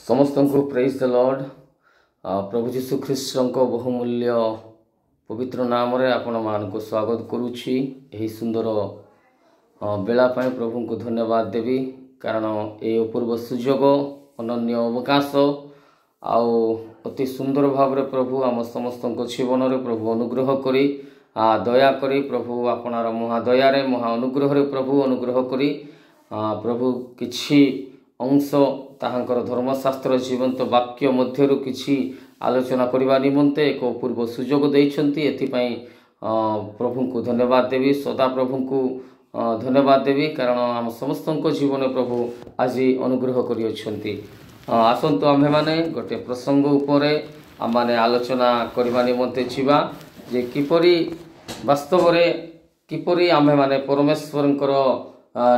समस्त को praise the Lord. प्रभु जीशु ख्रीस्ट बहुमूल्य पवित्र नाम रे आपण मान को स्वागत करुछि। एही सुंदर बेला पाई प्रभु को धन्यवाद देवी, कारण ए अपूर्व सुजोग अनन्य अवकाश आउ अति सुंदर भाव रे प्रभु आम समस्त जीवन रे प्रभु अनुग्रह करी दया करी प्रभु आपणार महादया रे महा अनुग्रह रे प्रभु अनुग्रह करी प्रभु किछि अंश ताहांकर धर्मशास्त्र जीवंत वाक्य मध्यरु किछि आलोचना करबा निमंते एक पूर्व सुजोग दैछंती। एथिपई प्रभु को धन्यवाद देवी, सदा प्रभु को धन्यवाद देवी, कारण आम समस्त जीवन प्रभु आज अनुग्रह करियछंती। आसंतु आम्भे माने गोटे प्रसंग उपरे आम माने आलोचना करबा निमंते छिबा जे किपरि वास्तव रे किपरि आम्भे माने परमेश्वरंकर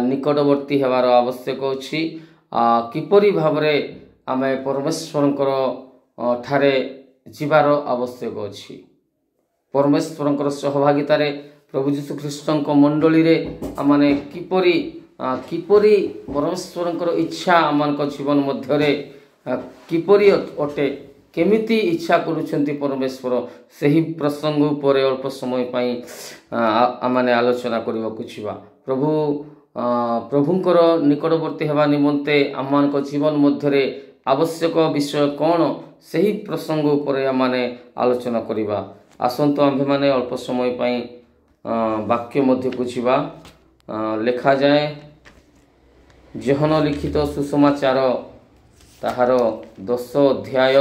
निकटवर्ती हेबार आवश्यक अछि, किपरि भावरे आमे परमेश्वरंकर ठारे जीवार आवश्यक अछि। परमेश्वरंकर सहभागितारे प्रभु जीशु ख्रीष्टंक मंडली रे आमाने किपरि किपरि परमेश्वरंकर इच्छा आमानक जीवन मध्यरे किपरि अटे, केमिति इच्छा करूछंती परमेश्वर, सही प्रसंग उपरे अल्प समय पई आमाने आलोचना करबाकू छिबा। प्रभुंकर निकटवर्ती हेबा निमंते आमानक जीवन मध्यरे आवश्यक विषय कौन, सही प्रसंग उपरे आमाने आलोचना करिबा। आसंतो आम्भे माने अल्प समय पई वाक्य मध्य कुछिबा। लेखा जाए जहन लिखित सुसमाचार ताहार 10 अध्याय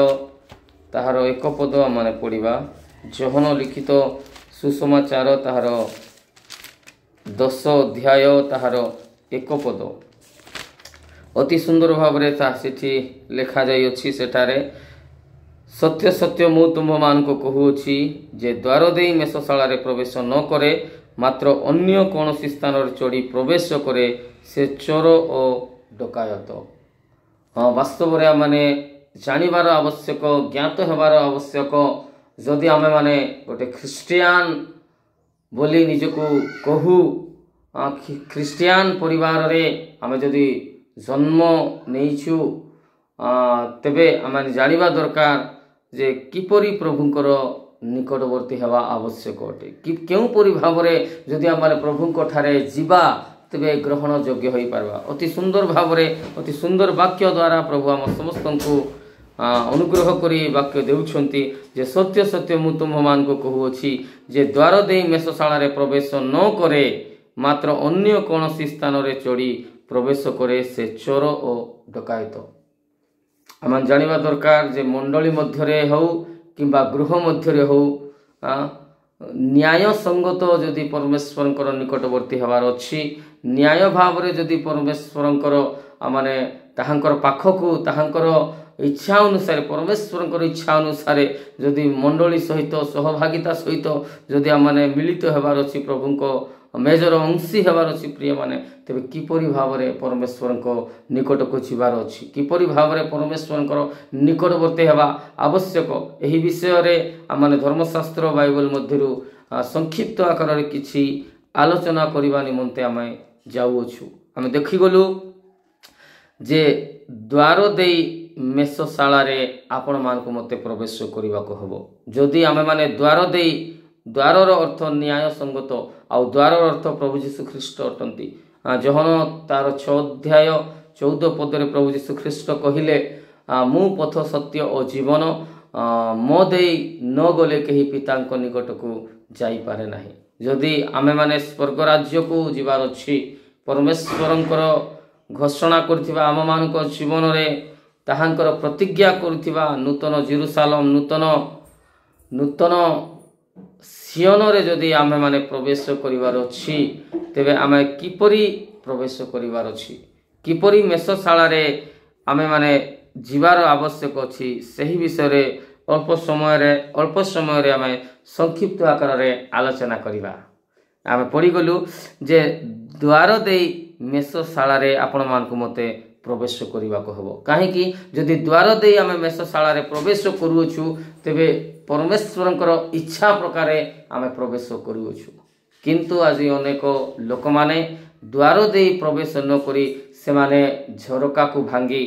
ताहार 1 पद आमाने पढ़िबा। जहन लिखित सुसमाचार ताहार 10 अध्याय ताहार 1 पद अति सुंदर भाव रे सेठी लेखा जाई अछि। सेठारे सत्य सत्य मु तुम मान को कहूछि जे द्वार देई मेषशाला रे प्रवेश न करे, मात्र अन्य कोनोसी स्थान रे चढ़ी प्रवेश करे, से चोर ओ डकायत। वास्तव रे माने जानिबार आवश्यक, ज्ञात हेबार आवश्यक। जदि आमे माने गोटे ख्रिस्टियान बोली निजको कहू, ख्रिस्टियान परिवार रे आमे जदि जन्म नेइछु, तेबे आमे जानिबा दरकार जे किपरि प्रभुंकर निकटवर्ती हेबा आवश्यक अटे, कि केउ परि भाव रे जदि आमे प्रभुंक ठारे जीवा तेबे ग्रहण योग्य होई पारबा। अति सुंदर भाव रे अति सुंदर वाक्य द्वारा प्रभु आम समस्तंकु अनुग्रह करी वाक्य देउछंती जे सत्य सत्य मु तुम मान को कहूछि जे द्वार देई मेषशाला रे प्रवेश न करे, मात्र अन्य कोनोसी स्थान रे चढ़ी प्रवेश करे, से चोर ओ डकायत। आम जानिबा दरकार जे मंडली मध्यरे हो किंबा गृह मध्यरे हो, न्याय संगत जदि परमेश्वरंकर निकटवर्ती हेबार अछि, न्याय भाव रे जदि परमेश्वरंकर माने ताहांकर पाखकु ताहांकर इच्छा अनुसार, परमेश्वरंकर इच्छा अनुसार जदि मंडली सहित सहभागिता सहित जदि आमने मिलित हेबार अछि, प्रभुंको मेजर अंशी हेबार अछि प्रिय माने, तेबे किपरि भाव रे परमेश्वरंको निकट को जीवार अछि, किपरि भाव रे परमेश्वरंकर निकटवर्ती हेबा आवश्यक। एही विषय रे आमने धर्मशास्त्र बाइबल मध्यरु संक्षिप्त आकार रे किछि आलोचना करिबा निमंते आमे जाउछु। आमे देखि गलु जे द्वार देई मेषशाला रे आपण मान को मते प्रवेश करिबा को हबो। जदि आमे माने द्वार देई, द्वारर अर्थ न्याय संगत, आउ द्वारर अर्थ प्रभु जीशु ख्रीष्ट अटंती। जहन तार 6 अध्याय 14 पद रे प्रभु जीशु ख्रीष्ट कहिले, मु पथ सत्य और जीवन, मो देई न गले केही पितांक निकट को जाई पारे नाही। जदि आमे माने स्वर्ग राज्य को जीवार अछि, परमेश्वरंकर घोषणा करथिबा आम मानक जीवन रे ताहांकर प्रतिज्ञा करथिबा नूतन जेरुसालेम, नूतन सियन रे जदि आमे माने प्रवेश करिवार अछि, तेबे आमे किपरि प्रवेश करिवार अछि, किपरि मेषशाला रे आमे माने जीवार आवश्यक अछि, सही विषय रे अल्प समय रे आमे संक्षिप्त आकार रे आलोचना करिबा। आमे पढ़ि गलु जे द्वार देई मेषशाला रे आपण मानकु मते प्रवेश करिबा को हबो। काहेकि जदि द्वार देई आमे मेषशाला रे प्रवेश करूछु, तेबे परमेश्वरंकर इच्छा प्रकारे आमे प्रवेश करूछु। किंतु आज अनेक लोक माने द्वार देई प्रवेश न करी से माने झरका को भांगी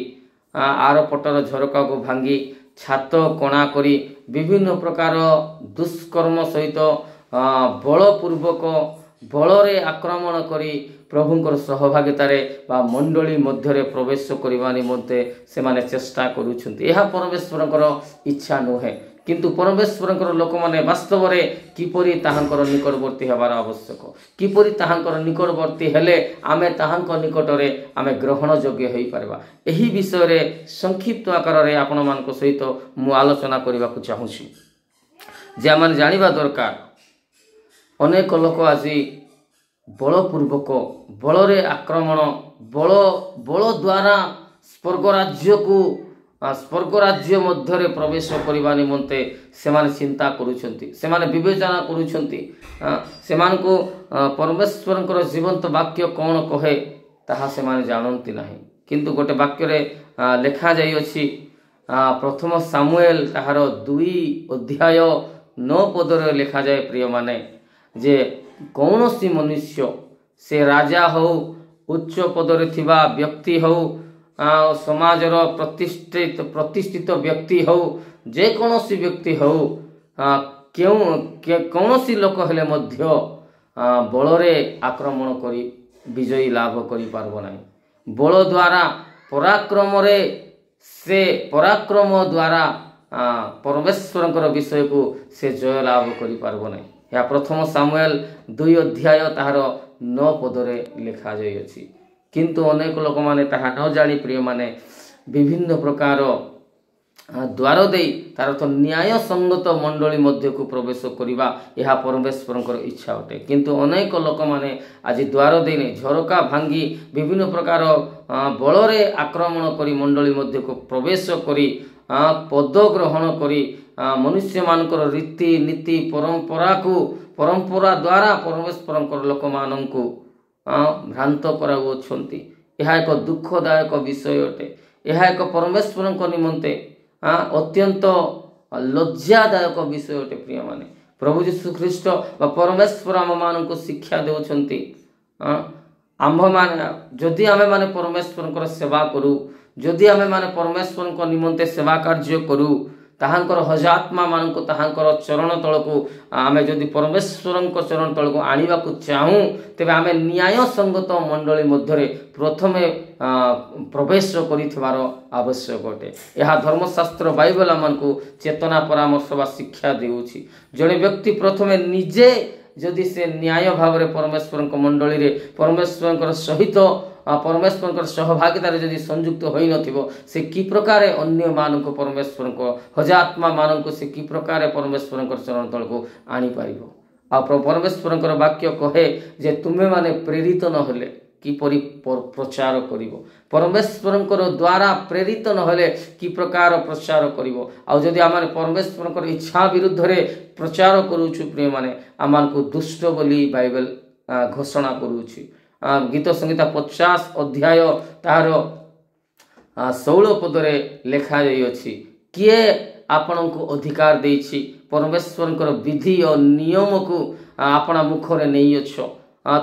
आर पटर झरका को भांगी छात कणा करी विभिन्न प्रकार दुष्कर्म सहित बलपूर्वक बलरे आक्रमण करी प्रभुंकर सहभागितारे बा मंडली मध्यरे प्रवेश करबा निमंते से माने चेष्टा करूछंती। यह परमेश्वरकर इच्छा नुहे, किंतु परमेश्वरकर लोक माने वास्तव रे किपरि ताहांकर निकटवर्ती हेबार आवश्यक, किपरि ताहांकर निकटवर्ती हेले आमे ताहांकर निकटरे आमे ग्रहण योग्य होई परबा। एही विषय रे संक्षिप्त आकार रे आपण मानक सहित मु आलोचना करबा को चाहूछी। जे आमे जानिबा दरकार अनेक लोक आज बलपूर्वक बलरे आक्रमण बल द्वारा स्वर्ग राज्य मध्यरे प्रवेश करबा निमंते सेमाने चिंता करूछंती, सेमाने विवेचना करूछंती। सेमानकु परमेश्वरंकर जीवंत वाक्य कौन कहे ताहा सेमाने जानती नाही, किंतु गोटे वाक्य रे लेखा जाई अछि प्रथम सामुएल ताहार 2 अध्याय 9 पदरे लेखा जाए प्रिय माने जे कौनसी मनुष्य से राजा हो उच्च पदरे थिबा व्यक्ति हो समाजर प्रतिष्ठित व्यक्ति हो जे कौनसी व्यक्ति हो कौनसी लोक हेले मध्य बलरे आक्रमण करी विजयी लाभ करि पारबो नाही। बल द्वारा पराक्रम द्वारा परमेश्वरंकर विषय को से जय लाभ करि पारबो नाही। या प्रथम सामुएल 2 अध्याय ताहार 9 पदरे लिखा जाई अछि, किंतु अनेक लोक माने ताहा न जानी प्रिय माने विभिन्न प्रकार द्वार दे तार तो न्याय संगत मंडली मध्य को प्रवेश करिबा यह परमेश्वरंकर इच्छा अटे, किंतु अनेक लोक माने आज द्वार देने झरका भांगी विभिन्न प्रकार बलरे आक्रमण करी मंडली मध्य को प्रवेश करी पद ग्रहण करी मनुष्य मानकर रीति नीति परंपरा द्वारा परमेश्वरंकर लोक माननकु भ्रांत कराउछंती। यह एक दुखदायक विषय अटे, यह एक परमेश्वरंक निमंते अत्यंत लज्जादायक विषय अटे। प्रिय माने प्रभु यीशु ख्रीष्ट व परमेश्वर आम माननकु शिक्षा देउछंती आम्भ माने जदि आमे माने परमेश्वरंकर सेवा करू, जदि आमे माने परमेश्वरंक निमंते सेवा कार्य करू ताहांकर हजात्मा मानक ताहांकर चरण तलको आमे जदि परमेश्वरंक चरण तलको आनिबा को चाहू तेबे आमे न्याय संगत मंडली मध्यरे प्रथमे प्रवेश करिथिबार आवश्यक अटे। यह धर्मशास्त्र बाइबल आमनकु चेतना परामर्श बा शिक्षा देउछि। जणे व्यक्ति प्रथमे निजे जदि से न्याय भाव रे परमेश्वरंक मंडली रे परमेश्वरंकर सहित परमेश्वरंकर सहभागितारे जदि संयुक्त होई नथिबो से कि प्रकारे अन्य मानक परमेश्वरंक हजात्मा मानक से कि प्रकारे परमेश्वरंकर चरण तल को आनी पारिबो। आ परमेश्वरंकर वाक्य कहे जे तुमे माने प्रेरित न होले किपरि प्रचार करिवो, परमेश्वरंकर द्वारा प्रेरित न होले कि प्रकार प्रचार करिवो। आ जदि आमाने परमेश्वरंकर इच्छा विरुद्ध रे प्रचार करूछु प्रिय माने आमानकु दुष्ट बोली बाइबल घोषणा करूछि। गीत संहिता 50 अध्याय तार 16 पदरे लेखा जाई अछि किए आपनकु अधिकार देछि परमेश्वरंकर विधि और नियम को आपना मुखरे नै अछो।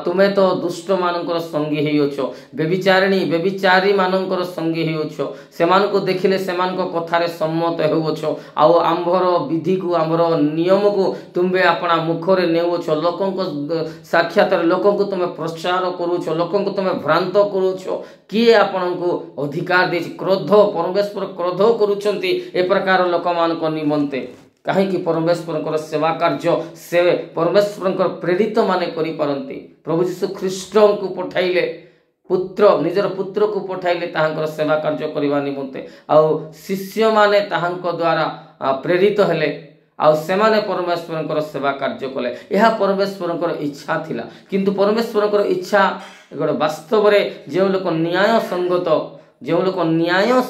तुमे तो दुष्ट मानकर संगी हे अछो, व्यभिचारी मानकर संगी हे अछो, सेमानको देखिले सेमानको कथारे सम्मत हेउ अछो। आउ आम्भर विधि को आम्भर नियम को तुमे अपना मुखरे नेउ अछो, लोकंको साक्षात लोकंको तुमे प्रचार करूछो, लोकंको तुमे भ्रांत करूछो। किए आपनको अधिकार देछि क्रोध परमेश्वर क्रोध करूछंती ए प्रकार लोक मानक निमंते कहीं परमेश्वर सेवा कार्य से परमेश्वर प्रेरित माने करि पारंती। प्रभु यीशु ख्रीष्ट को पठाइले पुत्र निजर पुत्र को पठाइले ताहांकर सेवा कार्य करबा निमंते आउ शिष्य माने ताहांक द्वारा प्रेरित हेले आउ सेमाने परमेश्वरंकर सेवा कार्य कले। यह परमेश्वरंकर इच्छा थिला, किंतु परमेश्वरंकर इच्छा एगोटे वास्तव रे जे लोक न्याय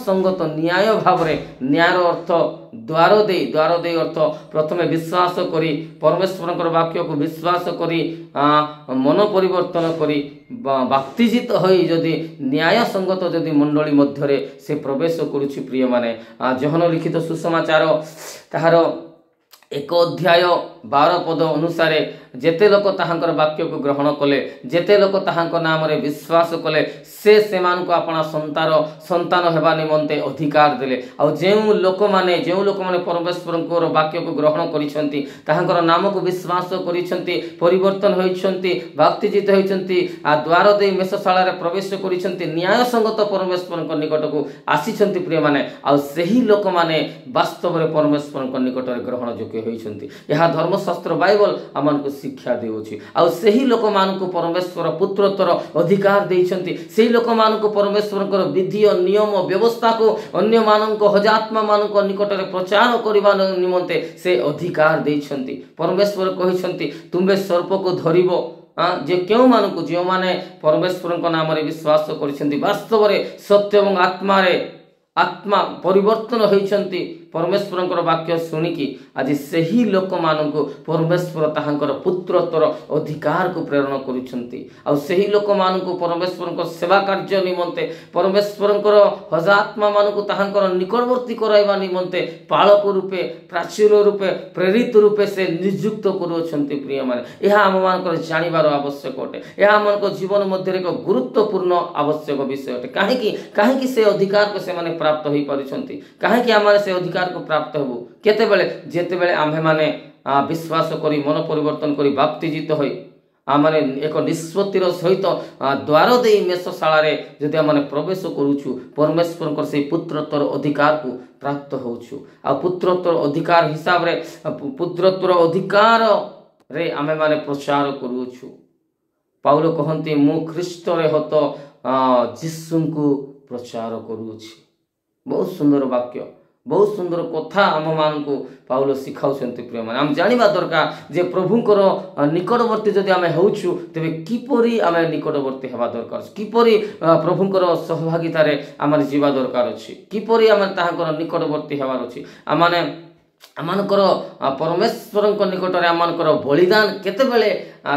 संगत न्याय भाव रे न्यायर अर्थ द्वार दे अर्थ प्रथमे विश्वास करी परमेश्वरंकर वाक्य को विश्वास करी मन परिवर्तन करी बाप्तिजित होई जदि न्याय संगत जदि मंडली मध्यरे से प्रवेश करूछि प्रिय माने जोहन लिखित सुसमाचार ताहार एक अध्याय 12 पद अनुसार जेते लोक ताहांकर वाक्य को ग्रहण कले जेते लोक ताहांकर नाम रे विश्वास कले से अपना संतान हेबा निमंते अधिकार देले। आ जो लोक माने परमेश्वर वाक्य को ग्रहण करिसेंती ताहांकर नाम को विश्वास करिसेंती परिवर्तन होइसेंती भक्तिजित होइसेंती आ द्वार दे मेषशाला रे प्रवेश करिसेंती न्याय संगत परमेश्वर निकट को आसीसेंती प्रिय माने आ सेही लोक माने वास्तव रे परमेश्वर निकट रे ग्रहण योग्य होइसेंती। यह धर्मशास्त्र बाइबल आमन को शिक्षा देउछि आ सेही लोक मान को परमेश्वर पुत्रत्वर अधिकार देइछंती सेही लोक मान को परमेश्वर विधि और नियम व्यवस्था को अन्य मानक हजात्मा मानक निकट रे प्रचार करबा निमंते से अधिकार देइछंती। परमेश्वर कहिछंती तुमे सर्प को धरिबो जे क्यों मानक जो माने परमेश्वर नाम रे विश्वास करिसेंती वास्तव रे सत्य एवं आत्मा परिवर्तन होइछंती परमेश्वर वाक्य शुणिकी आज सही लोक मान परमेश्वर ताहांकर पुत्रत्वर अधिकार को प्रेरण करुछंती आ सही लोक मान परमेश्वर सेवा कार्य निमंते परमेश्वर हजात्मा मान ताहांकर निकटवर्ती कराइबा निमंते पालक रूपे प्राचीर रूपे प्रेरित रूपे से नियुक्त करुछंती। प्रिय माने यह आम मान जानिबार आवश्यक अटे यह आम जीवन मध्य एक गुरुत्वपूर्ण आवश्यक विषय अटे कहीं से अधिकार को से माने प्राप्त होई पारुछंती कहीं आम से अधिकार को प्राप्त होबु केतेबेले जेतेबेले आम्हे माने विश्वास करी मन परिवर्तन करी बाप्तिजित होई आमाने एक निष्पत्तिर सहित द्वार दे मेषशाला रे जदि आमाने प्रवेश करूछु परमेश्वर से पुत्रत्वर अधिकार को प्राप्त होछु आ पुत्रत्वर अधिकार हिसाब रे पुत्रत्वर अधिकार रे आमे माने प्रचार करूछु। पाउल कहंती मु ख्रीष्ट रे हत जिसु को प्रचार करूछि। बहुत सुंदर वाक्य बहुत सुंदर कथा आम मान को पाउल शिखाउछंती। प्रिय माने आम जानिबा दरकार जे प्रभुंकर निकटवर्ती जदि आमे होउछु तेबे किपरि आमे निकटवर्ती हेबा दरकार किपरि प्रभुंकर सहभागिता रे आमे जीवा दरकार अछि किपरि आमे ताहांकर निकटवर्ती हेबार अछि आमाने आमानकर परमेश्वर निकट में आमानकर बलिदान केतेबेले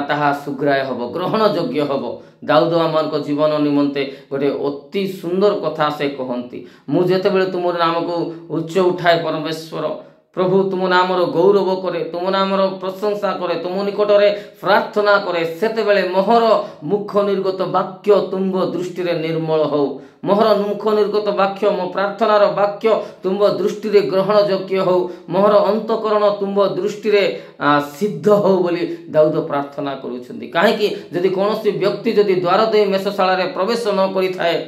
ताहा सुग्राय हब ग्रहण योग्य हब। दाऊद आमानक जीवन निमंते गोटे अति सुंदर कथा से कहती मु जेतेबेले तुम नाम को उच्च उठाए परमेश्वर प्रभु तुम नाम गौरव करे तुम नाम प्रशंसा करे तुम निकट में प्रार्थना करे सेतेबेले मोहर मुख निर्गत वाक्य तुम दृष्टि रे निर्मल हो मोहर मुख निर्गत वाक्य मो प्रार्थनार वाक्य तुम दृष्टि रे ग्रहण योग्य हो मोहर अंतकरण तुम दृष्टि रे सिद्ध हो बोली दाऊद प्रार्थना करुछंती। काहेकि जदि कोनोसी व्यक्ति जदि द्वार दे मेषशाला रे प्रवेश न करि थाए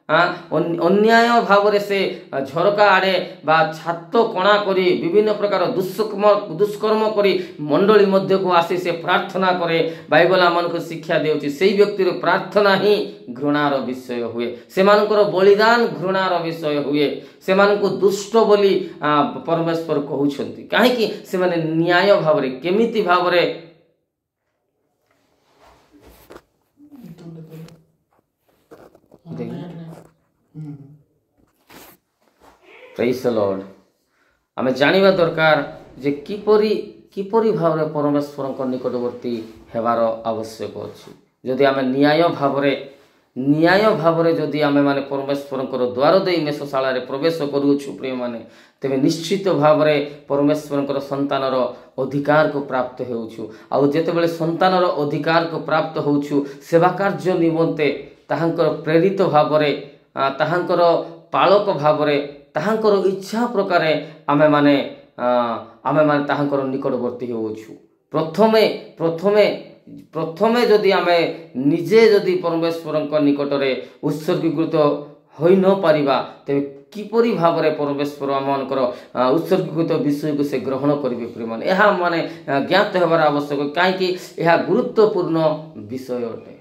अन्याय भाव से झरका आड़े बा छात कणा करी विभिन्न प्रकार दुष्कर्म करी मंडली मध्य को आसी से प्रार्थना करे बाइबल आम को शिक्षा देउछि सेही व्यक्तिर प्रार्थना ही घृणार विषय हुए सेमानकर बलिदान घृणार विषय हुए सेमानकु दुष्ट बोली परमेश्वर कहउछंती काहेकि सेमाने न्याय भाव रे केमिति भाव रे प्रेज द लॉर्ड आमे जानिबा दरकार जे किपरि भाव रे परमेश्वर निकटवर्ती हेबार आवश्यक अछि। जदि आमे न्याय भाव रे जदि आमे माने परमेश्वर द्वार दे मेषशाला रे प्रवेश करूछु प्रिय माने तेबे निश्चित भाव रे परमेश्वर संतानर अधिकार को प्राप्त होउछु आ जेतेबेले संतानर अधिकार को प्राप्त होउछु सेवा कार्य निमंते ताहांकर प्रेरित भाव रे ताहांकर पालक भाव रे ताहांकर इच्छा प्रकार आमे माने ताहांकर निकटवर्ती होउछु। प्रथमे जदि आमे निजे जदि परमेश्वर निकट रे उत्सर्गीकृत होई न पारिबा तेबे किपरि भाव रे परमेश्वर आमनकर उत्सर्गीकृत विषय को से ग्रहण करिवे प्रिय माने एहा माने ज्ञात हेबार आवश्यक काहेकि एहा गुरुत्वपूर्ण विषय अटे।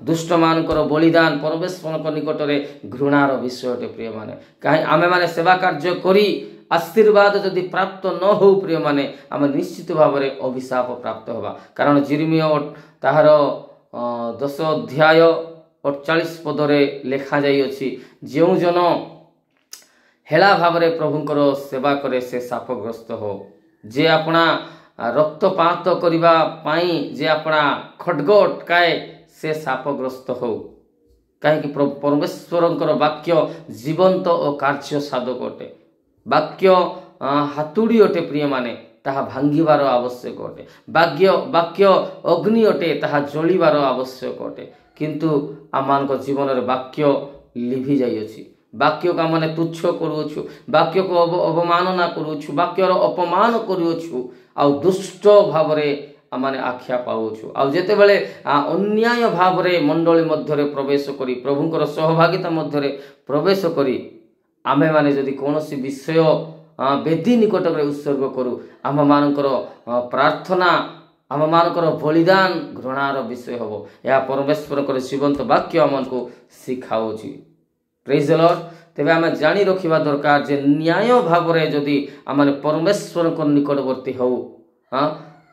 दुष्ट मानकर बलिदान परमेश्वर निकट में घृणार विषय अटे प्रिय माने कहीं आमे माने सेवा कार्य करी आशीर्वाद जदि प्राप्त न हो प्रिय माने आम निश्चित भाव में अभिशाप प्राप्त होगा कारण जिर्मिया ताहार 10 अध्याय 48 पदरे लेखा जाई अछि जेउ जन हेला भाव में प्रभुंकर सेवा करे से शापग्रस्त हो जे अपना रक्तपात करिबा पाई जे अपना खड्ग अटकाए से शापग्रस्त हो कहीं परमेश्वर वाक्य जीवंत और कार्य साधक अटे वाक्य हातुड़ी अटे प्रिय माने ତାହା ଭାଙ୍ଗିବାର ଆବଶ୍ୟକ ଅଟେ। ବାକ୍ୟ ଅଗ୍ନି ଅଟେ, ତାହା ଜଳିବାର ଆବଶ୍ୟକ ଅଟେ। କିନ୍ତୁ ଆମମାନଙ୍କ ଜୀବନରେ ବାକ୍ୟ ଲିଭି ଯାଇଅଛି। ବାକ୍ୟକୁ ଆମମାନେ ତୁଚ୍ଛ କରୁଅଛୁ, ବାକ୍ୟକୁ ଅବମାନନା କରୁଅଛୁ, ବାକ୍ୟର ଅପମାନ କରୁଅଛୁ, ଆଉ ଦୁଷ୍ଟ ଭାବରେ ଆମମାନେ ଆଖ୍ୟା ପାଉଛୁ। ଆଉ ଯେତେବେଳେ ଅନ୍ୟାୟ ଭାବରେ ମଣ୍ଡଳୀ ମଧ୍ୟରେ ପ୍ରବେଶ କରି, ପ୍ରଭୁଙ୍କର ସହଭାଗିତା ମଧ୍ୟରେ ପ୍ରବେଶ କରି ଆମେମାନେ ଯଦି କୌଣସି ବିଷୟ ବେଦୀ ନିକଟରେ ଉତ୍ସର୍ଗ କରୁ, ଆମମାନଙ୍କର ପ୍ରାର୍ଥନା, ଆମମାନଙ୍କର ବଳିଦାନ ଘୃଣାର ବିଷୟ ହେବ। ଏହା ପରମେଶ୍ୱରଙ୍କର ଜୀବନ୍ତ ବାକ୍ୟ ଆମକୁ ଶିଖାଉଛି। ପ୍ରେଜ୍ ଦ ଲର୍ଡ। ତେବେ ଆମେ ଜାଣି ରଖିବା ଦରକାର ଯେ ନ୍ୟାୟ ଭାବରେ ଯଦି ଆମେ ପରମେଶ୍ୱରଙ୍କ ନିକଟବର୍ତ୍ତୀ ହେଉ,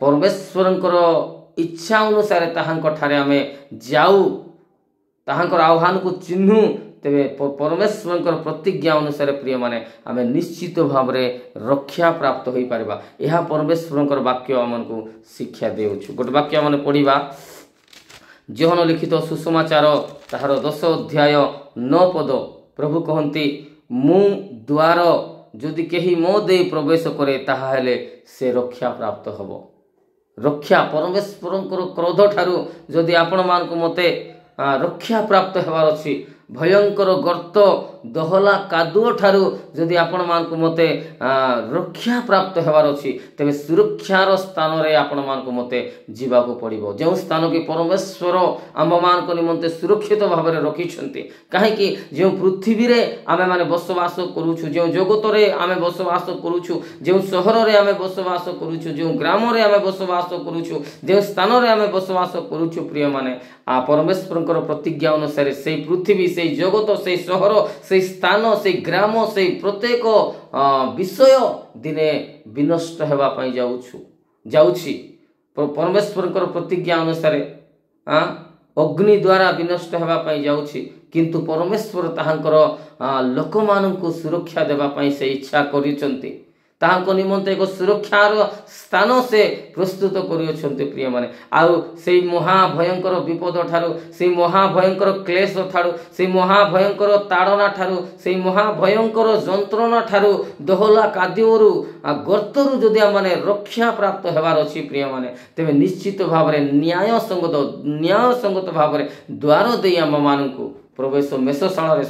ପରମେଶ୍ୱରଙ୍କର ଇଚ୍ଛା ଅନୁସାରେ ତାହାଙ୍କଠାରେ ଆମେ ଯାଉ, ତାହାଙ୍କର ଆହ୍ୱାନକୁ ଚିହ୍ନୁ, ତେବେ ପରମେଶ୍ୱରଙ୍କର ପ୍ରତିଜ୍ଞା ଅନୁସାରେ ପ୍ରିୟମାନେ ଆମେ ନିଶ୍ଚିତ ଭାବରେ ରକ୍ଷା ପ୍ରାପ୍ତ ହୋଇପାରିବା। ଏହା ପରମେଶ୍ୱରଙ୍କର ବାକ୍ୟ ଆମକୁ ଶିକ୍ଷା ଦେଉଛୁ। ଗୋଟେ ବାକ୍ୟ ଆମେ ପଢ଼ିବା, ଯୋହନ ଲିଖିତ ସୁସମାଚାର ତାହାର 10 ଅଧ୍ୟାୟ 9 ପଦ। ପ୍ରଭୁ କହନ୍ତି, ମୁଁ ଦ୍ୱାର, ଯଦି କେହି ମୋ ଦେଇ ପ୍ରବେଶ କରେ ତାହା ହେଲେ ସେ ରକ୍ଷା ପ୍ରାପ୍ତ ହେବ। ରକ୍ଷା, ପରମେଶ୍ୱରଙ୍କର କ୍ରୋଧ ଠାରୁ ଯଦି ଆପଣମାନଙ୍କୁ ମୋତେ ରକ୍ଷା ପ୍ରାପ୍ତ ହେବାର ଅଛି, ଭୟଙ୍କର ଗର୍ତ୍ତ ଦହଲା କାଦୁଅ ଠାରୁ ଯଦି ଆପଣମାନଙ୍କୁ ମୋତେ ରକ୍ଷା ପ୍ରାପ୍ତ ହେବାର ଅଛି, ତେବେ ସୁରକ୍ଷାର ସ୍ଥାନରେ ଆପଣମାନଙ୍କୁ ମୋତେ ଯିବାକୁ ପଡ଼ିବ। ଯେଉଁ ସ୍ଥାନ କି ପରମେଶ୍ୱର ଆମମାନଙ୍କ ନିମନ୍ତେ ସୁରକ୍ଷିତ ଭାବରେ ରଖିଛନ୍ତି। କାହିଁକି? ଯେଉଁ ପୃଥିବୀରେ ଆମେମାନେ ବସବାସ କରୁଛୁ, ଯେଉଁ ଜଗତରେ ଆମେ ବସବାସ କରୁଛୁ, ଯେଉଁ ସହରରେ ଆମେ ବସବାସ କରୁଛୁ, ଯେଉଁ ଗ୍ରାମରେ ଆମେ ବସବାସ କରୁଛୁ, ଯେଉଁ ସ୍ଥାନରେ ଆମେ ବସବାସ କରୁଛୁ, ପ୍ରିୟମାନେ ପରମେଶ୍ୱରଙ୍କର ପ୍ରତିଜ୍ଞା ଅନୁସାରେ ସେହି ପୃଥିବୀ, ସେହି ଜଗତ, ସେହି ସହର, ସେହି ସ୍ଥାନ, ସେହି ଗ୍ରାମ, ସେହି ପ୍ରତ୍ୟେକ ବିଷୟ ଦିନେ ବିନଷ୍ଟ ହେବା ପାଇଁ ଯାଉଛି। ପରମେଶ୍ୱରଙ୍କର ପ୍ରତିଜ୍ଞା ଅନୁସାରେ ଅଗ୍ନି ଦ୍ୱାରା ବିନଷ୍ଟ ହେବା ପାଇଁ ଯାଉଛି। କିନ୍ତୁ ପରମେଶ୍ୱର ତାହାଙ୍କର ଲୋକମାନଙ୍କୁ ସୁରକ୍ଷା ଦେବା ପାଇଁ ସେ ଇଚ୍ଛା କରିଛନ୍ତି। ତାହାଙ୍କ ନିମନ୍ତେ ଏକ ସୁରକ୍ଷାର ସ୍ଥାନ ସେ ପ୍ରସ୍ତୁତ କରିଅଛନ୍ତି ପ୍ରିୟମାନେ। ଆଉ ସେଇ ମହାଭୟଙ୍କର ବିପଦ ଠାରୁ, ସେଇ ମହାଭୟଙ୍କର କ୍ଲେଶ ଠାରୁ, ସେଇ ମହାଭୟଙ୍କର ତାଡ଼ନା ଠାରୁ, ସେଇ ମହାଭୟଙ୍କର ଯନ୍ତ୍ରଣା ଠାରୁ, ଦହଲା କାଦୁଅରୁ, ଗର୍ତ୍ତରୁ ଯଦି ଆମମାନେ ରକ୍ଷା ପ୍ରାପ୍ତ ହେବାର ଅଛି ପ୍ରିୟମାନେ, ତେବେ ନିଶ୍ଚିତ ଭାବରେ ନ୍ୟାୟସଙ୍ଗତ ଭାବରେ ଦ୍ୱାର ଦେଇ ଆମମାନଙ୍କୁ ପ୍ରବେଶ, ମେଷଶାଳାରେ,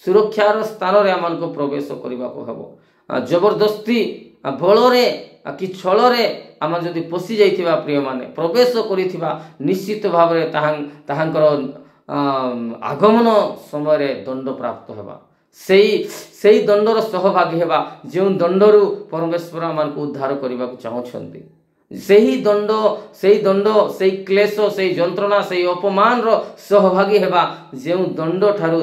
ସୁରକ୍ଷାର ସ୍ଥାନରେ ଆମମାନଙ୍କୁ ପ୍ରବେଶ କରିବାକୁ ହେବ। ଜବରଦସ୍ତି ବଳରେ କି ଛଳରେ ଆମେ ଯଦି ପଶି ଯାଇଥିବା ପ୍ରିୟମାନେ, ପ୍ରବେଶ କରିଥିବା, ନିଶ୍ଚିତ ଭାବରେ ତାହାଙ୍କର ଆଗମନ ସମୟରେ ଦଣ୍ଡ ପ୍ରାପ୍ତ ହେବା। ସେଇ ଦଣ୍ଡର ସହଭାଗୀ ହେବା, ଯେଉଁ ଦଣ୍ଡରୁ ପରମେଶ୍ୱର ଆମମାନଙ୍କୁ ଉଦ୍ଧାର କରିବାକୁ ଚାହୁଁଛନ୍ତି। ସେହି ଦଣ୍ଡ, ସେଇ କ୍ଲେଶ, ସେଇ ଯନ୍ତ୍ରଣା, ସେଇ ଅପମାନର ସହଭାଗୀ ହେବା, ଯେଉଁ ଦଣ୍ଡ ଠାରୁ,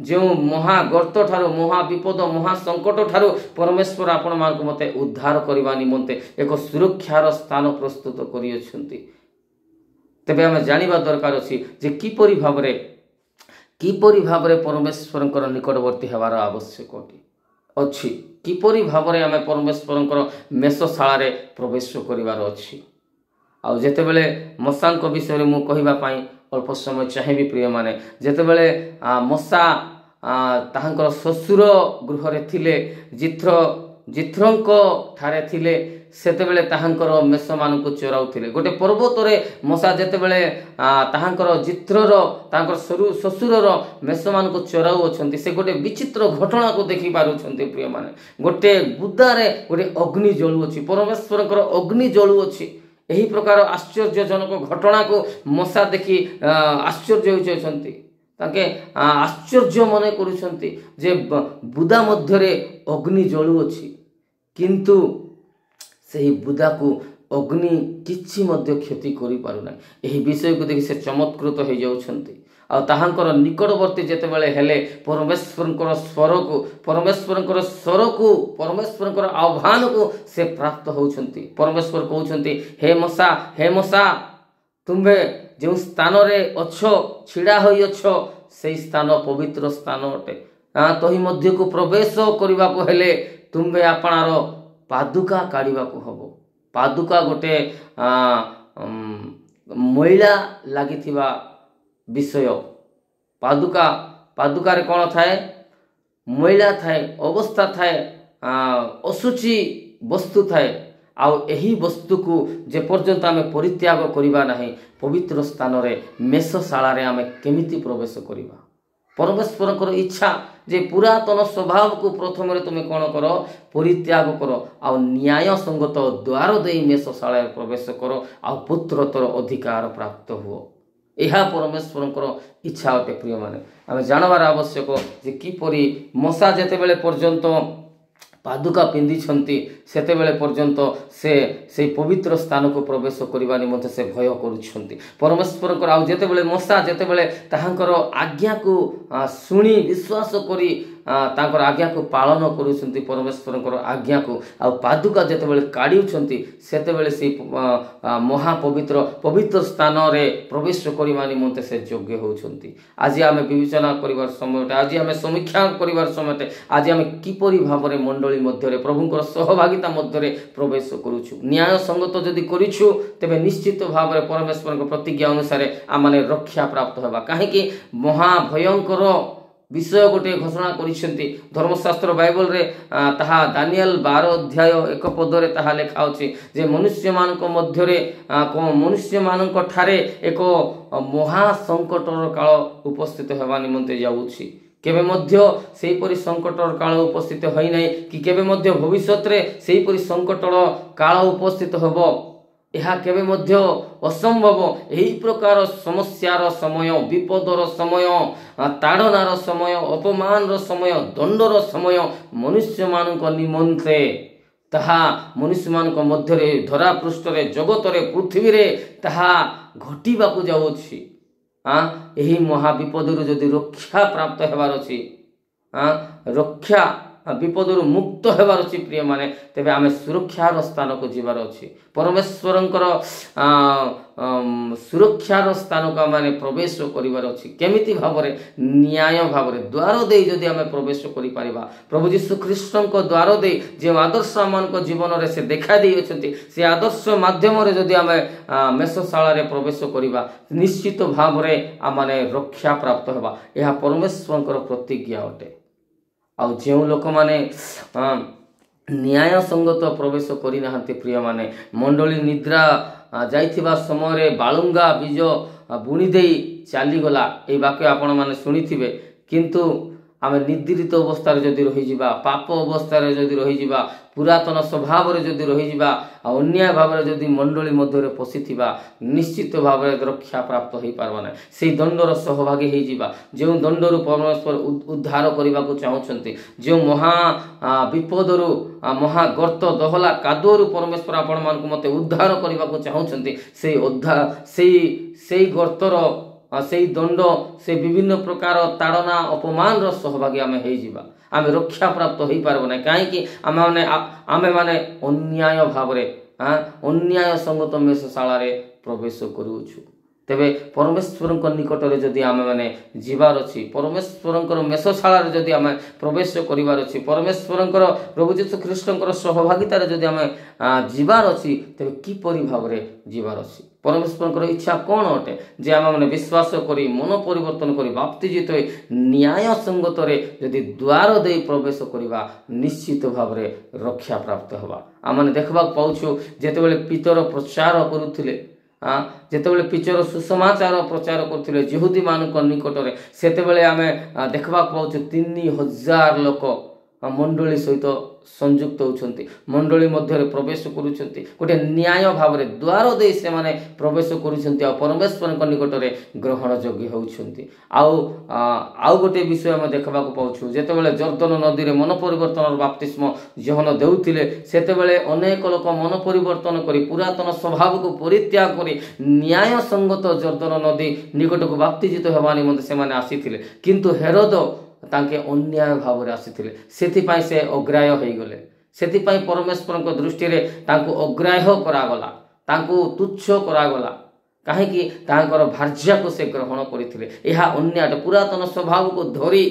ଯେଉଁ ମହାଗର୍ତ୍ତ ଠାରୁ, ମହାବିପଦ, ମହାସଙ୍କଟ ଠାରୁ ପରମେଶ୍ୱର ଆପଣମାନଙ୍କୁ ମୋତେ ଉଦ୍ଧାର କରିବା ନିମନ୍ତେ ଏକ ସୁରକ୍ଷାର ସ୍ଥାନ ପ୍ରସ୍ତୁତ କରିଅଛନ୍ତି। ତେବେ ଆମେ ଜାଣିବା ଦରକାର ଅଛି ଯେ କିପରି ଭାବରେ ପରମେଶ୍ୱରଙ୍କର ନିକଟବର୍ତ୍ତୀ ହେବାର ଆବଶ୍ୟକ ଅଛି, କିପରି ଭାବରେ ଆମେ ପରମେଶ୍ୱରଙ୍କର ମେଷଶାଳାରେ ପ୍ରବେଶ କରିବାର ଅଛି। ଆଉ ଯେତେବେଳେ ମଶାଙ୍କ ବିଷୟରେ ମୁଁ କହିବା ପାଇଁ ଅଳ୍ପ ସମୟ ଚାହିଁବି ପ୍ରିୟମାନେ, ଯେତେବେଳେ ମଶା ତାହାଙ୍କର ଶ୍ୱଶୁର ଗୃହରେ ଥିଲେ, ଜିଥ୍ରଙ୍କ ଠାରେ ଥିଲେ, ସେତେବେଳେ ତାହାଙ୍କର ମେଷମାନଙ୍କୁ ଚରାଉଥିଲେ। ଗୋଟେ ପର୍ବତରେ ମଶା ଯେତେବେଳେ ତାହାଙ୍କର ତାଙ୍କର ଶ୍ୱଶୁରର ମେଷମାନଙ୍କୁ ଚରାଉଅଛନ୍ତି, ସେ ଗୋଟେ ବିଚିତ୍ର ଘଟଣାକୁ ଦେଖିପାରୁଛନ୍ତି ପ୍ରିୟମାନେ। ଗୋଟେ ବୁଦାରେ ଗୋଟେ ଅଗ୍ନି ଜଳୁଅଛି, ପରମେଶ୍ୱରଙ୍କର ଅଗ୍ନି ଜଳୁଅଛି। ଏହି ପ୍ରକାର ଆଶ୍ଚର୍ଯ୍ୟଜନକ ଘଟଣାକୁ ମଶା ଦେଖି ଆଶ୍ଚର୍ଯ୍ୟ ହୋଇଯାଉଛନ୍ତି। ତାଙ୍କେ ଆଶ୍ଚର୍ଯ୍ୟ ମନେ କରୁଛନ୍ତି ଯେ ବୁଦା ମଧ୍ୟରେ ଅଗ୍ନି ଜଳୁଅଛି, କିନ୍ତୁ ସେହି ବୁଦାକୁ ଅଗ୍ନି କିଛି ମଧ୍ୟ କ୍ଷତି କରିପାରୁନାହିଁ। ଏହି ବିଷୟକୁ ଦେଖି ସେ ଚମତ୍କୃତ ହୋଇଯାଉଛନ୍ତି। ଆଉ ତାହାଙ୍କର ନିକଟବର୍ତ୍ତୀ ଯେତେବେଳେ ହେଲେ ପରମେଶ୍ୱରଙ୍କର ସ୍ୱରକୁ, ଆହ୍ୱାନକୁ ସେ ପ୍ରାପ୍ତ ହେଉଛନ୍ତି। ପରମେଶ୍ୱର କହୁଛନ୍ତି, ହେ ମଶା, ତୁମ୍ଭେ ଯେଉଁ ସ୍ଥାନରେ ଛିଡ଼ା ହୋଇଅଛ, ସେହି ସ୍ଥାନ ପବିତ୍ର ସ୍ଥାନ ଅଟେ। ତହି ମଧ୍ୟକୁ ପ୍ରବେଶ କରିବାକୁ ହେଲେ ତୁମ୍ଭେ ଆପଣାର ପାଦୁକା କାଢ଼ିବାକୁ ହେବ। ପାଦୁକା ଗୋଟେ ମଇଳା ଲାଗିଥିବା ବିଷୟ। ପାଦୁକାରେ କ'ଣ ଥାଏ? ମଇଳା ଥାଏ, ଅବସ୍ଥା ଥାଏ, ଅଶୁଚି ବସ୍ତୁ ଥାଏ ଆଉ ଏହି ବସ୍ତୁକୁ ଯେପର୍ଯ୍ୟନ୍ତ ଆମେ ପରିତ୍ୟାଗ କରିବା ନାହିଁ ପବିତ୍ର ସ୍ଥାନରେ ମେଷଶାଳାରେ ଆମେ କେମିତି ପ୍ରବେଶ କରିବା? ପରମେଶ୍ୱରଙ୍କର ଇଚ୍ଛା ଯେ ପୁରାତନ ସ୍ୱଭାବକୁ ପ୍ରଥମରେ ତୁମେ କ'ଣ କର? ପରିତ୍ୟାଗ କର ଆଉ ନ୍ୟାୟସଙ୍ଗତ ଦ୍ୱାର ଦେଇ ମେଷଶାଳାରେ ପ୍ରବେଶ କର ଆଉ ପୁତ୍ରତର ଅଧିକାର ପ୍ରାପ୍ତ ହୁଅ। ଏହା ପରମେଶ୍ୱରଙ୍କର ଇଚ୍ଛା ଅଟେ। ପ୍ରିୟମାନେ, ଆମେ ଜାଣିବାର ଆବଶ୍ୟକ ଯେ କିପରି ମଶା ଯେତେବେଳେ ପର୍ଯ୍ୟନ୍ତ ପାଦୁକା ପିନ୍ଧିଛନ୍ତି ସେତେବେଳେ ପର୍ଯ୍ୟନ୍ତ ସେ ସେହି ପବିତ୍ର ସ୍ଥାନକୁ ପ୍ରବେଶ କରିବା ନିମନ୍ତେ ସେ ଭୟ କରୁଛନ୍ତି ପରମେଶ୍ୱରଙ୍କର। ଆଉ ଯେତେବେଳେ ମଶା ଯେତେବେଳେ ତାହାଙ୍କର ଆଜ୍ଞାକୁ ଶୁଣି ବିଶ୍ୱାସ କରି ତାଙ୍କର ଆଜ୍ଞାକୁ ପାଳନ କରୁଛନ୍ତି ପରମେଶ୍ୱରଙ୍କର ଆଜ୍ଞାକୁ ଆଉ ପାଦୁକା ଯେତେବେଳେ କାଢ଼ୁଛନ୍ତି ସେତେବେଳେ ସେହି ପବିତ୍ର ସ୍ଥାନରେ ପ୍ରବେଶ କରିବା ନିମନ୍ତେ ସେ ଯୋଗ୍ୟ ହେଉଛନ୍ତି। ଆଜି ଆମେ ବିବେଚନା କରିବାର ସମୟଟା, ଆଜି ଆମେ ସମୀକ୍ଷା କରିବାର ସମୟଟେ, ଆଜି ଆମେ କିପରି ଭାବରେ ମଣ୍ଡଳୀ ମଧ୍ୟରେ ପ୍ରଭୁଙ୍କର ସହଭାଗିତା ମଧ୍ୟରେ ପ୍ରବେଶ କରୁଛୁ। ନ୍ୟାୟ ସଙ୍ଗତ ଯଦି କରିଛୁ ତେବେ ନିଶ୍ଚିତ ଭାବରେ ପରମେଶ୍ୱରଙ୍କ ପ୍ରତିଜ୍ଞା ଅନୁସାରେ ଆମମାନେ ରକ୍ଷା ପ୍ରାପ୍ତ ହେବା। କାହିଁକି? ମହାଭୟଙ୍କର ବିଷୟ ଗୋଟିଏ ଘୋଷଣା କରିଛନ୍ତି ଧର୍ମଶାସ୍ତ୍ର ବାଇବଲରେ, ତାହା ଦାନିଏଲ 12 ଅଧ୍ୟାୟ 1 ପଦରେ ତାହା ଲେଖା ଅଛି ଯେ ମନୁଷ୍ୟମାନଙ୍କ ଠାରେ ଏକ ମହାସଙ୍କଟର କାଳ ଉପସ୍ଥିତ ହେବା ନିମନ୍ତେ ଯାଉଛି। କେବେ ମଧ୍ୟ ସେହିପରି ସଙ୍କଟର କାଳ ଉପସ୍ଥିତ ହୋଇନାହିଁ କି କେବେ ମଧ୍ୟ ଭବିଷ୍ୟତରେ ସେହିପରି ସଙ୍କଟର କାଳ ଉପସ୍ଥିତ ହେବ, ଏହା କେବେ ମଧ୍ୟ ଅସମ୍ଭବ। ଏହି ପ୍ରକାର ସମସ୍ୟାର ସମୟ, ବିପଦର ସମୟ, ତାଡ଼ନାର ସମୟ, ଅପମାନର ସମୟ, ଦଣ୍ଡର ସମୟ ମନୁଷ୍ୟମାନଙ୍କ ନିମନ୍ତେ, ତାହା ମନୁଷ୍ୟମାନଙ୍କ ମଧ୍ୟରେ, ଧରାପୃଷ୍ଠରେ, ଜଗତରେ, ପୃଥିବୀରେ ତାହା ଘଟିବାକୁ ଯାଉଛି। ଏହି ମହାବିପଦରୁ ଯଦି ରକ୍ଷା ପ୍ରାପ୍ତ ହେବାର ଅଛି, ରକ୍ଷା ବିପଦରୁ ମୁକ୍ତ ହେବାର ଅଛି ପ୍ରିୟମାନେ, ତେବେ ଆମେ ସୁରକ୍ଷାର ସ୍ଥାନକୁ ଯିବାର ଅଛି। ପରମେଶ୍ୱରଙ୍କର ସୁରକ୍ଷାର ସ୍ଥାନକୁ ଆମେ ପ୍ରବେଶ କରିବାର ଅଛି। କେମିତି ଭାବରେ? ନ୍ୟାୟ ଭାବରେ ଦ୍ୱାର ଦେଇ ଯଦି ଆମେ ପ୍ରବେଶ କରିପାରିବା, ପ୍ରଭୁ ଯୀଶୁଖ୍ରୀଷ୍ଟଙ୍କ ଦ୍ୱାର ଦେଇ ଯେଉଁ ଆଦର୍ଶ ଆମମାନଙ୍କ ଜୀବନରେ ସେ ଦେଖା ଦେଇଅଛନ୍ତି, ସେ ଆଦର୍ଶ ମାଧ୍ୟମରେ ଯଦି ଆମେ ମେଷଶାଳାରେ ପ୍ରବେଶ କରିବା ନିଶ୍ଚିତ ଭାବରେ ଆମମାନେ ରକ୍ଷା ପ୍ରାପ୍ତ ହେବା। ଏହା ପରମେଶ୍ୱରଙ୍କର ପ୍ରତିଜ୍ଞା ଅଟେ। ଆଉ ଯେଉଁ ଲୋକମାନେ ନ୍ୟାୟ ସଙ୍ଗତ ପ୍ରବେଶ କରିନାହାନ୍ତି ପ୍ରିୟମାନେ, ମଣ୍ଡଳୀ ନିଦ୍ରା ଯାଇଥିବା ସମୟରେ ବାଳୁଙ୍ଗା ବୀଜ ବୁଣି ଦେଇ ଚାଲିଗଲା, ଏହି ବାକ୍ୟ ଆପଣମାନେ ଶୁଣିଥିବେ। କିନ୍ତୁ ଆମେ ନିଦ୍ରିତ ଅବସ୍ଥାରେ ଯଦି ରହିଯିବା, ପାପ ଅବସ୍ଥାରେ ଯଦି ରହିଯିବା, ପୁରାତନ ସ୍ୱଭାବରେ ଯଦି ରହିଯିବା ଆଉ ଅନ୍ୟାୟ ଭାବରେ ଯଦି ମଣ୍ଡଳୀ ମଧ୍ୟରେ ପଶିଥିବା ନିଶ୍ଚିତ ଭାବରେ ରକ୍ଷା ପ୍ରାପ୍ତ ହୋଇପାରିବ ନାହିଁ। ସେହି ଦଣ୍ଡର ସହଭାଗୀ ହୋଇଯିବା। ଯେଉଁ ଦଣ୍ଡରୁ ପରମେଶ୍ୱର ଉଦ୍ଧାର କରିବାକୁ ଚାହୁଁଛନ୍ତି, ଯେଉଁ ମହା ବିପଦରୁ, ମହାଗର୍ତ୍ତ ଦହଲା କାଦୁଅରୁ ପରମେଶ୍ୱର ଆପଣମାନଙ୍କୁ ମୋତେ ଉଦ୍ଧାର କରିବାକୁ ଚାହୁଁଛନ୍ତି, ସେଇ ଗର୍ତ୍ତର, ସେଇ ଦଣ୍ଡ, ସେ ବିଭିନ୍ନ ପ୍ରକାର ତାଡ଼ନା ଅପମାନର ସହଭାଗୀ ଆମେ ହୋଇଯିବା। ଆମେ ରକ୍ଷା ପ୍ରାପ୍ତ ହୋଇପାରିବ ନାହିଁ। କାହିଁକି? ଆମେମାନେ ଅନ୍ୟାୟ ଭାବରେ, ଅନ୍ୟାୟ ସଙ୍ଗତ ମେଷଶାଳାରେ ପ୍ରବେଶ କରୁଛୁ। ତେବେ ପରମେଶ୍ୱରଙ୍କ ନିକଟରେ ଯଦି ଆମେମାନେ ଯିବାର ଅଛି, ପରମେଶ୍ୱରଙ୍କର ମେଷଶାଳାରେ ଯଦି ଆମେ ପ୍ରବେଶ କରିବାର ଅଛି, ପରମେଶ୍ୱରଙ୍କର ପ୍ରଭୁ ଯୀଶୁଖ୍ରୀଷ୍ଟଙ୍କର ସହଭାଗିତାରେ ଯଦି ଆମେ ଯିବାର ଅଛି, ତେବେ କିପରି ଭାବରେ ଯିବାର ଅଛି? ପରମେଶ୍ୱରଙ୍କର ଇଚ୍ଛା କ'ଣ ଅଟେ? ଯେ ଆମେମାନେ ବିଶ୍ୱାସ କରି, ମନ ପରିବର୍ତ୍ତନ କରି, ବାପ୍ତିଜିତ ହୋଇ ନ୍ୟାୟ ସଙ୍ଗତରେ ଯଦି ଦ୍ୱାର ଦେଇ ପ୍ରବେଶ କରିବା ନିଶ୍ଚିତ ଭାବରେ ରକ୍ଷା ପ୍ରାପ୍ତ ହେବା। ଆମମାନେ ଦେଖିବାକୁ ପାଉଛୁ ଯେତେବେଳେ ପିତର ପ୍ରଚାର କରୁଥିଲେ, ଯେତେବେଳେ ପିତର ସୁସମାଚାର ପ୍ରଚାର କରୁଥିଲେ ଯିହୁଦୀମାନଙ୍କ ନିକଟରେ, ସେତେବେଳେ ଆମେ ଦେଖିବାକୁ ପାଉଛୁ 3000 ଲୋକ ମଣ୍ଡଳୀ ସହିତ ସଂଯୁକ୍ତ ହେଉଛନ୍ତି, ମଣ୍ଡଳୀ ମଧ୍ୟରେ ପ୍ରବେଶ କରୁଛନ୍ତି। ଗୋଟିଏ ନ୍ୟାୟ ଭାବରେ ଦ୍ୱାର ଦେଇ ସେମାନେ ପ୍ରବେଶ କରୁଛନ୍ତି ଆଉ ପରମେଶ୍ୱରଙ୍କ ନିକଟରେ ଗ୍ରହଣ ଯୋଗ୍ୟ ହେଉଛନ୍ତି। ଆଉ ଗୋଟିଏ ବିଷୟ ଆମେ ଦେଖିବାକୁ ପାଉଛୁ, ଯେତେବେଳେ ଜର୍ଦ୍ଦନ ନଦୀରେ ମନ ପରିବର୍ତ୍ତନର ବାପ୍ତିସ୍ମ ଯୋହନ ଦେଉଥିଲେ, ସେତେବେଳେ ଅନେକ ଲୋକ ମନ ପରିବର୍ତ୍ତନ କରି ପୁରାତନ ସ୍ୱଭାବକୁ ପରିତ୍ୟାଗ କରି ନ୍ୟାୟ ସଙ୍ଗତ ଜର୍ଦ୍ଦନ ନଦୀ ନିକଟକୁ ବାପ୍ତିଜିତ ହେବା ନିମନ୍ତେ ସେମାନେ ଆସିଥିଲେ। କିନ୍ତୁ ହେରୋଦ ତାଙ୍କେ ଅନ୍ୟାୟ ଭାବରେ ଆସିଥିଲେ, ସେଥିପାଇଁ ସେ ଅଗ୍ରାହ୍ୟ ହୋଇଗଲେ। ସେଥିପାଇଁ ପରମେଶ୍ୱରଙ୍କ ଦୃଷ୍ଟିରେ ତାଙ୍କୁ ଅଗ୍ରାହ୍ୟ କରାଗଲା, ତାଙ୍କୁ ତୁଚ୍ଛ କରାଗଲା। କାହିଁକି? ତାଙ୍କର ଭାର୍ଯ୍ୟାକୁ ସେ ଗ୍ରହଣ କରିଥିଲେ। ଏହା ଅନ୍ୟାୟ, ପୁରାତନ ସ୍ୱଭାବକୁ ଧରି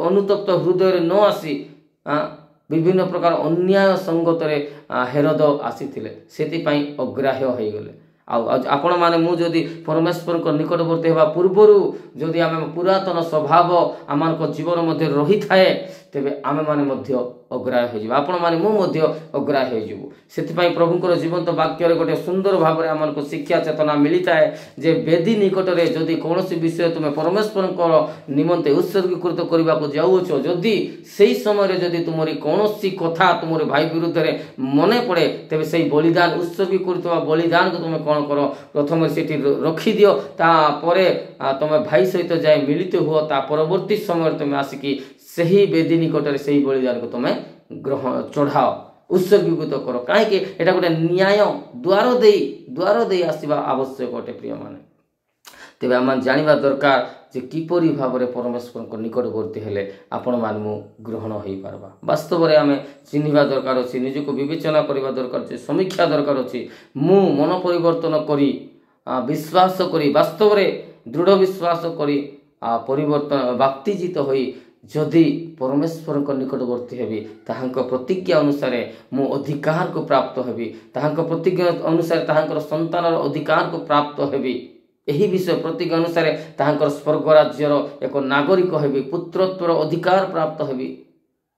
ଅନୁତପ୍ତ ହୃଦୟରେ ନ ଆସି ବିଭିନ୍ନ ପ୍ରକାର ଅନ୍ୟାୟ ସଙ୍ଗତରେ ହେରୋଦ ଆସିଥିଲେ, ସେଥିପାଇଁ ଅଗ୍ରାହ୍ୟ ହୋଇଗଲେ। आपण माने मु जदि परमेश्वर को निकटवर्ती हेबा पूर्वरु जदि आमे पुरातन स्वभाव आमान जीवन मध्य रही थाए तेबे आमे माने मध्य अग्राह्य हो जिवो आपण माने मु मध्य अग्राह्य हो जिवो सेति प्रभुंकर जीवंत वाक्य रे गोटे सुंदर भाव रे आमान को शिक्षा चेतना मिलिता है जे वेदी निकट रे जदि कोनोसी विषय तुमे परमेश्वर को निमंते उत्सर्गीकृत करबा को जाउछो जदि सेही समय रे जदि तुमरी कोनोसी कथा तुमरे भाई विरुद्ध रे मने पड़े तेबे सेही बलिदान उत्सर्गीकृत बलिदान को तुमे कोन करो प्रथम सेठी रखी दियो ता परे तुमे भाई सहित जाय मिलित हुओ ता परवर्ती समय तुमे आसिकी सही वेदी निकट रे सही बलिदान को तुमे ग्रहण चढ़ाओ उत्सर्गीकृत करो कहीं एटा गोटे न्याय द्वार दे आसवा आवश्यक अटे प्रिय माने तेबे आम जानिबा दरकार जे किपरि भाव रे परमेश्वर को निकटवर्ती हेले आपण मान मु ग्रहण होई पारबा वास्तव रे आमे चिन्हिबा दरकार अछि निजको विवेचना करबा दरकार अछि समीक्षा दरकार अछि मु मन परिवर्तन करी विश्वास करी वास्तव रे दृढ़ विश्वास करी परिवर्तन बाप्तिजित होई जदि परमेश्वर को निकटवर्ती हेबी ताहांक प्रतिज्ञा अनुसार मु अधिकार को प्राप्त हेबी ताहांक प्रतिज्ञा अनुसार ताहांकर संतानर अधिकार को प्राप्त हेबी एही विषय प्रतिज्ञा अनुसार ताहांकर स्वर्ग राज्यर एक नागरिक हेबी पुत्रत्वर अधिकार प्राप्त हेबी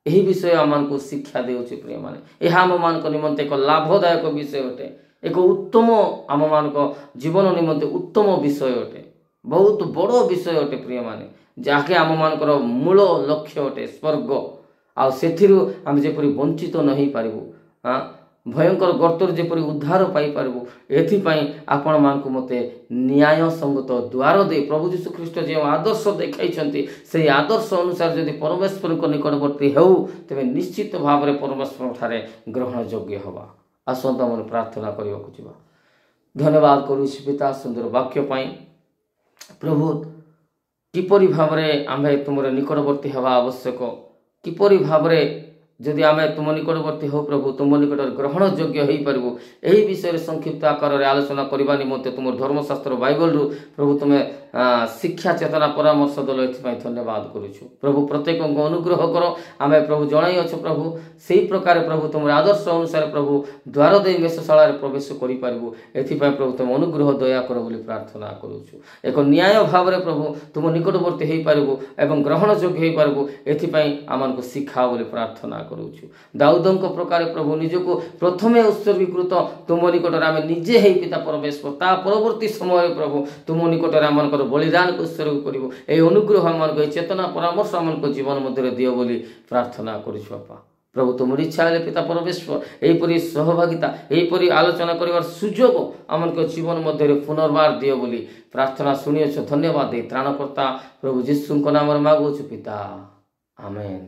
एही विषय आमान को शिक्षा देउछि प्रिय माने एहा आम मान को निमंते एक लाभदायक विषय अटे एक उत्तम आम मान को जीवन निमंते उत्तम विषय अटे बहुत बड़ विषय अटे प्रिय माने जाके आम मानकर मूल लक्ष्य अटे स्वर्ग आ सेथिरु आम जेपरि वंचित नहीं पारिबु भयंकर गर्तर जेपरि उद्धार पाई पारिबु एथिपई आपण मानकु मते न्याय संगत द्वार दे प्रभु यीशु ख्रीष्ट जे आदर्श देखाइछंती से आदर्श अनुसार जदि परमेश्वर को निकटवर्ती हेउ तबे निश्चित भाव रे परमेश्वर ठारे ग्रहण योग्य होबा आसंत मन प्रार्थना करिवकु जिबा धन्यवाद करूछि पिता सुंदर वाक्य पई प्रभु किपरि भाव रे आमे तुमरे निकटवर्ती हेबा आवश्यक किपरि भाव रे जदि आमे तुम निकटवर्ती हो प्रभु तुम निकट ग्रहण योग्य हो पारबू यही विषय रे संक्षिप्त आकार रे आलोचना करबा निमंते तुम धर्मशास्त्र बाइबल रु प्रभु तुमे शिक्षा चेतना परामर्श दल एथि धन्यवाद करूछु प्रभु प्रत्येक को अनुग्रह करो आमे प्रभु जणाई अछु प्रभु सेही प्रकार प्रभु तुम आदर्श अनुसार प्रभु द्वार दे मेषशाला रे प्रवेश करि पारबू एथि प्रभु तुम अनुग्रह दया करो बोली प्रार्थना करूछु एक न्याय भाव रे प्रभु तुम निकटवर्ती हो पारबू एवं ग्रहण योग्य हो पारबू एथि आमान को शिक्षा बोली प्रार्थना करूछु दाऊदंक प्रकार प्रभु निजको प्रथमे उत्सर्गीकृत तुम निकट आमे निजे हे पिता परमेश्वर ता परवर्ती समय प्रभु तुम निकट आम बलिदान को उत्सर्ग करिवो ए अनुग्रह आमान को चेतना परामर्श आमान को जीवन मध्य दियो बोली प्रार्थना करूछु बापा प्रभु तुम इच्छा हेले पिता परमेश्वर एहीपरि सहभागिता एहीपरि आलोचना करिवार सुजोग आमान को जीवन मध्य पुनर्बार दियो बोली प्रार्थना सुनियो धन्यवाद दे त्राणकर्ता प्रभु यीशु को नाम मागुछु पिता आमेन।